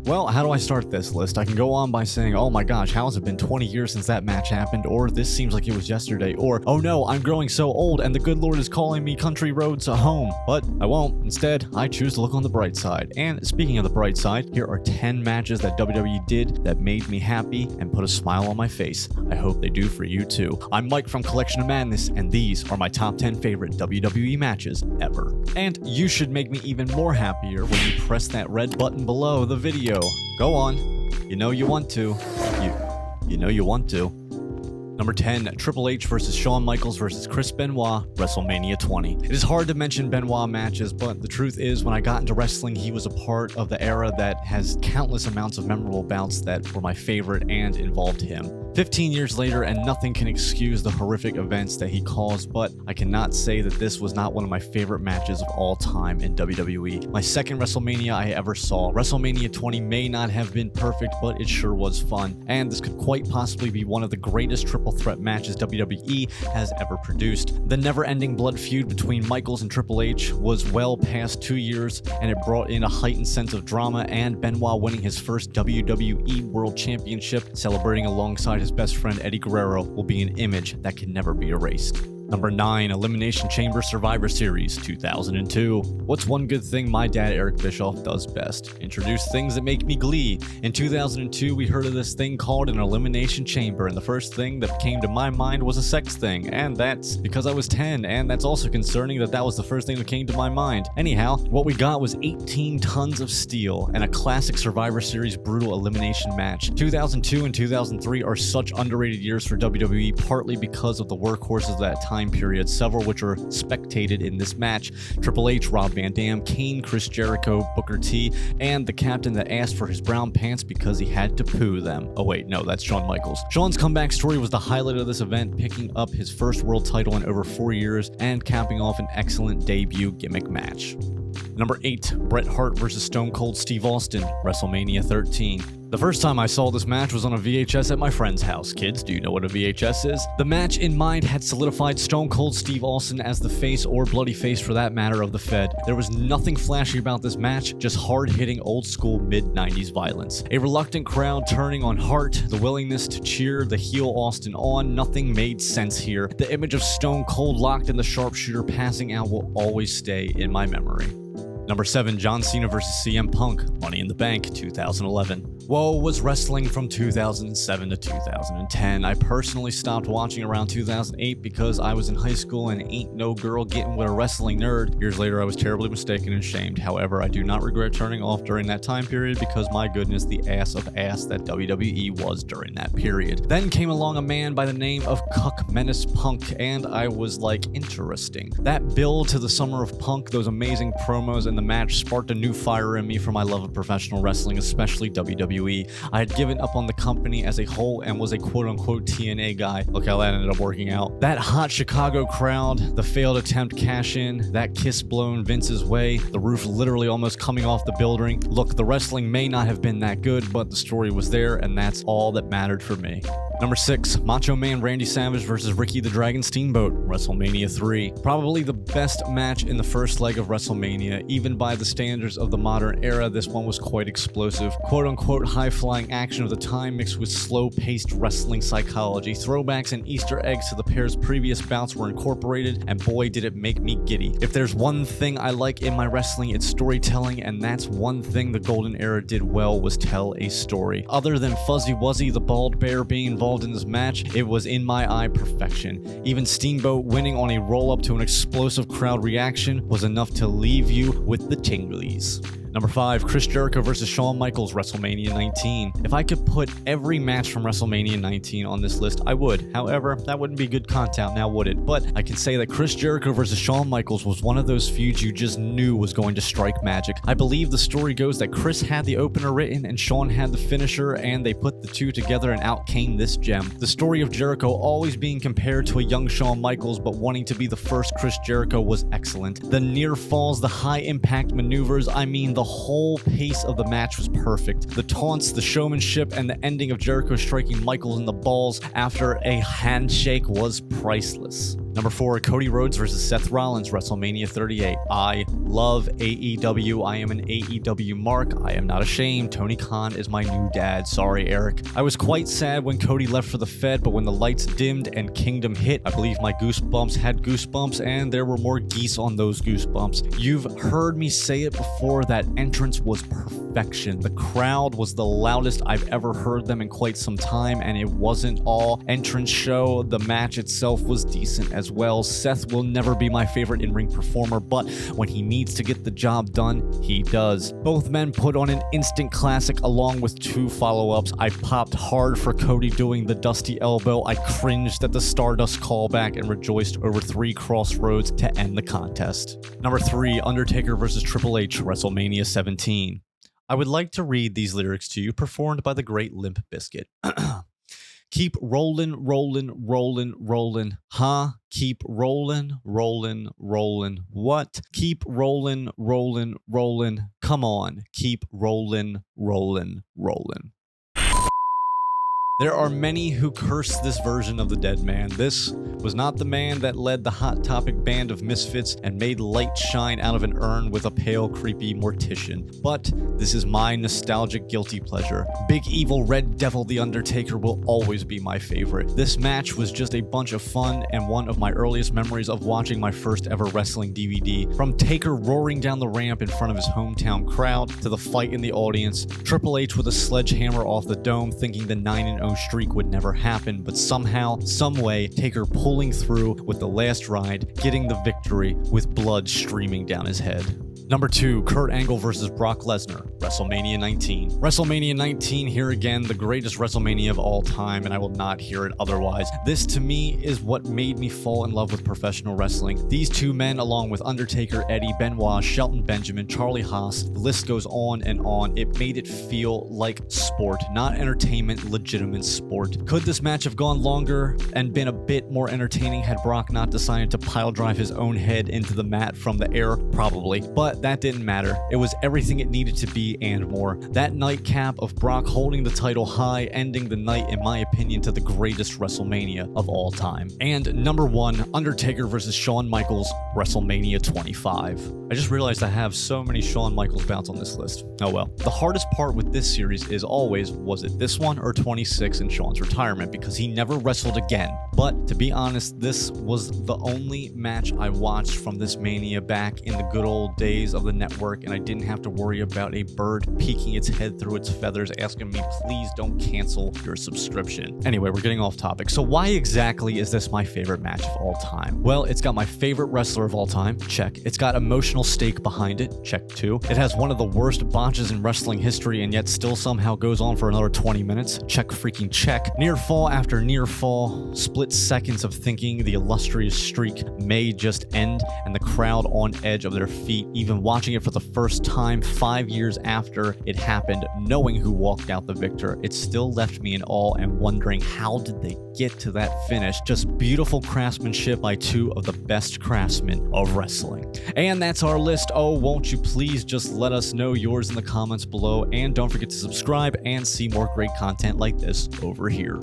Well, how do I start this list? I can go on by saying, oh my gosh, how has it been 20 years since that match happened? Or this seems like it was yesterday. Or, oh no, I'm growing so old and the good Lord is calling me country roads home. But I won't. Instead, I choose to look on the bright side. And speaking of the bright side, here are 10 matches that WWE did that made me happy and put a smile on my face. I hope they do for you too. I'm Mike from Collection of Madness, and these are my top 10 favorite WWE matches ever. And you should make me even more happier when you press that red button below the video. Go on. You know you want to. You know you want to. Number 10, Triple H versus Shawn Michaels versus Chris Benoit, WrestleMania 20. It is hard to mention Benoit matches, but the truth is, when I got into wrestling, he was a part of the era that has countless amounts of memorable bouts that were my favorite and involved him. 15 years later, and nothing can excuse the horrific events that he caused, but I cannot say that this was not one of my favorite matches of all time in WWE. My second WrestleMania I ever saw. WrestleMania 20 may not have been perfect, but it sure was fun, and this could quite possibly be one of the greatest triple threat matches WWE has ever produced. The never-ending blood feud between Michaels and Triple H was well past 2 years, and it brought in a heightened sense of drama, and Benoit winning his first WWE World Championship, celebrating alongside his best friend Eddie Guerrero, will be an image that can never be erased. Number 9, Elimination Chamber Survivor Series 2002. What's one good thing my dad Eric Bischoff does best? Introduce things that make me glee. In 2002, we heard of this thing called an Elimination Chamber, and the first thing that came to my mind was a sex thing, and that's because I was 10, and that's also concerning that that was the first thing that came to my mind. Anyhow, what we got was 18 tons of steel and a classic Survivor Series brutal elimination match. 2002 and 2003 are such underrated years for WWE, partly because of the workhorses of that time period, several which were spectated in this match. Triple H, Rob Van Dam, Kane, Chris Jericho, Booker T, and the captain that asked for his brown pants because he had to poo them. Oh wait, no, that's Shawn Michaels. Shawn's comeback story was the highlight of this event, picking up his first world title in over 4 years and capping off an excellent debut gimmick match. Number 8, Bret Hart vs. Stone Cold Steve Austin, WrestleMania 13. The first time I saw this match was on a VHS at my friend's house. Kids, do you know what a VHS is? The match in mind had solidified Stone Cold Steve Austin as the face, or bloody face for that matter, of the Fed. There was nothing flashy about this match, just hard-hitting old-school mid-90s violence. A reluctant crowd turning on Hart, the willingness to cheer the heel Austin on, nothing made sense here. The image of Stone Cold locked in the sharpshooter passing out will always stay in my memory. Number 7, John Cena vs. CM Punk, Money in the Bank, 2011. Woe was wrestling from 2007 to 2010. I personally stopped watching around 2008 because I was in high school and ain't no girl getting with a wrestling nerd. Years later, I was terribly mistaken and shamed. However, I do not regret turning off during that time period because, my goodness, the ass of ass that WWE was during that period. Then came along a man by the name of Cuck Menace Punk, and I was like, interesting. That build to the Summer of Punk, those amazing promos, and the match sparked a new fire in me for my love of professional wrestling, especially WWE. I had given up on the company as a whole and was a quote-unquote TNA guy. Look how that ended up working out. That hot Chicago crowd, the failed attempt cash-in, that kiss blown Vince's way, the roof literally almost coming off the building. Look, the wrestling may not have been that good, but the story was there, and that's all that mattered for me. Number 6, Macho Man Randy Savage vs. Ricky the Dragon Steamboat, WrestleMania 3. Probably the best match in the first leg of WrestleMania. Even by the standards of the modern era, this one was quite explosive. Quote-unquote high-flying action of the time mixed with slow-paced wrestling psychology. Throwbacks and Easter eggs to the pair's previous bouts were incorporated, and boy did it make me giddy. If there's one thing I like in my wrestling, it's storytelling, and that's one thing the Golden Era did well, was tell a story. Other than Fuzzy Wuzzy the Bald Bear being involved in this match, it was in my eye perfection. Even Steamboat winning on a roll-up to an explosive crowd reaction was enough to leave you with the tinglies. Number 5, Chris Jericho vs. Shawn Michaels, WrestleMania 19. If I could put every match from WrestleMania 19 on this list, I would. However, that wouldn't be good content now, would it? But I can say that Chris Jericho vs. Shawn Michaels was one of those feuds you just knew was going to strike magic. I believe the story goes that Chris had the opener written and Shawn had the finisher, and they put the two together and out came this gem. The story of Jericho always being compared to a young Shawn Michaels but wanting to be the first Chris Jericho was excellent. The near falls, the high impact maneuvers, I mean the whole pace of the match was perfect. The taunts, the showmanship, and the ending of Jericho striking Michaels in the balls after a handshake was priceless. Number 4, Cody Rhodes versus Seth Rollins, WrestleMania 38. I love AEW. I am an AEW mark. I am not ashamed. Tony Khan is my new dad. Sorry, Eric. I was quite sad when Cody left for the Fed, but when the lights dimmed and Kingdom hit, I believe my goosebumps had goosebumps, and there were more geese on those goosebumps. You've heard me say it before, that entrance was perfection. The crowd was the loudest I've ever heard them in quite some time, and it wasn't all entrance show. The match itself was decent as well. Seth will never be my favorite in-ring performer, but when he needs to get the job done, he does. Both men put on an instant classic along with 2 follow-ups. I popped hard for Cody doing the Dusty Elbow. I cringed at the Stardust callback and rejoiced over 3 Crossroads to end the contest. Number 3, Undertaker versus Triple H, WrestleMania 17. I would like to read these lyrics to you, performed by the great Limp Bizkit. Keep rollin', rollin', rollin', rollin', huh? Keep rollin', rollin', rollin', what? Keep rollin', rollin', rollin', come on. Keep rollin', rollin', rollin'. There are many who curse this version of the dead man. This was not the man that led the Hot Topic band of misfits and made light shine out of an urn with a pale, creepy mortician. But this is my nostalgic guilty pleasure. Big evil Red Devil the Undertaker will always be my favorite. This match was just a bunch of fun and one of my earliest memories of watching my first ever wrestling DVD. From Taker roaring down the ramp in front of his hometown crowd to the fight in the audience, Triple H with a sledgehammer off the dome thinking the 9-0 streak would never happen, but somehow, someway, Taker pulling through with the last ride, getting the victory with blood streaming down his head. Number 2, Kurt Angle versus Brock Lesnar, WrestleMania 19. WrestleMania 19, here again, the greatest WrestleMania of all time, and I will not hear it otherwise. This, to me, is what made me fall in love with professional wrestling. These 2 men, along with Undertaker, Eddie, Benoit, Shelton Benjamin, Charlie Haas, the list goes on and on. It made it feel like sport, not entertainment, legitimate sport. Could this match have gone longer and been a bit more entertaining had Brock not decided to pile drive his own head into the mat from the air? Probably. But that didn't matter. It was everything it needed to be and more. That nightcap of Brock holding the title high, ending the night, in my opinion, to the greatest WrestleMania of all time. And number 1, Undertaker versus Shawn Michaels, WrestleMania 25. I just realized I have so many Shawn Michaels bouts on this list. Oh well. The hardest part with this series is always, was it this one or 26 in Shawn's retirement, because he never wrestled again. But to be honest, this was the only match I watched from this Mania back in the good old days of the network, and I didn't have to worry about a bird peeking its head through its feathers asking me, please don't cancel your subscription. Anyway, we're getting off topic. So why exactly is this my favorite match of all time? Well, it's got my favorite wrestler of all time, check. It's got emotional stake behind it, check 2. It has one of the worst botches in wrestling history and yet still somehow goes on for another 20 minutes, check freaking check. Near fall after near fall, split seconds of thinking the illustrious streak may just end, and the crowd on edge of their feet, even watching it for the first time 5 years after it happened, knowing who walked out the victor, it still left me in awe and wondering, how did they get to that finish? Just beautiful craftsmanship by 2 of the best craftsmen of wrestling. And that's our list. Oh, won't you please just let us know yours in the comments below, and don't forget to subscribe and see more great content like this over here.